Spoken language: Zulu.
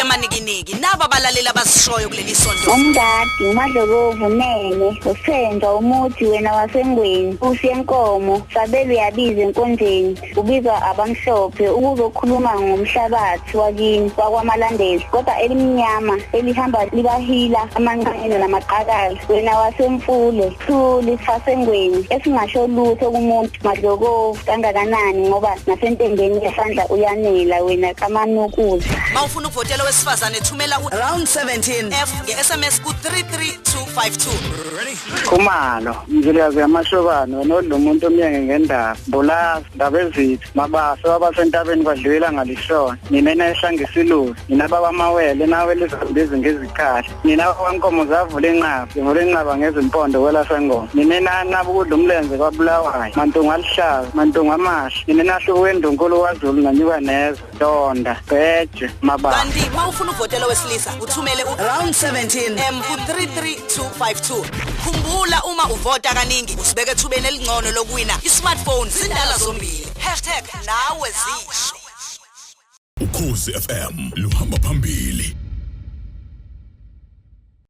Kahle manikiniki naba abalaleli abasishoyo kuleli sonto. Umngadi uMadlokovu Nene usenza umuthi wena wasengweni usiyenkomo sabelo yabiza enkonjeni ubizwa abamhlophe ukuzokhuluma ngomhlabathi wakini kwakwamalandeli kodwa elimnyama elihamba libahila amanqane namaqakala wena wasemfule thuli fasengweni esingasho lutho kumuntu Madlokovu kangakanani ngoba nasentendeni yesandla uyanela wena kamanukuzi. Mawufuna ukuvotela wesifazane thumela round 17 F nge-SMS ku 33252. Khumalo ngiliyazi amashobane wena umuntu omyenge ngendaba mbulazi ndaba ezithu mabaso abasentabeni kwadlula ngalishona nina ehlangisuluzi nina baba mawele nawe lizambiza ngezikhali nina kwankomo zavula inqaba ngezimpondo kwela sengoma nina nabukudla umlenze kwabulawayo mantunga alihlaza mantunga amashi nina nahluke endunkulu kwaZulu nanyuka neze Donda Bheje mababa. Kanti mawufuna ukuvotela wesilisa uthumele round 17 M ku 33252. Khumbula uma uvota kaningi usibeke ethubeni elingcono lokuwina ismartphone zindala zombili #nawe zisho. Ukhozi FM luhamba phambili.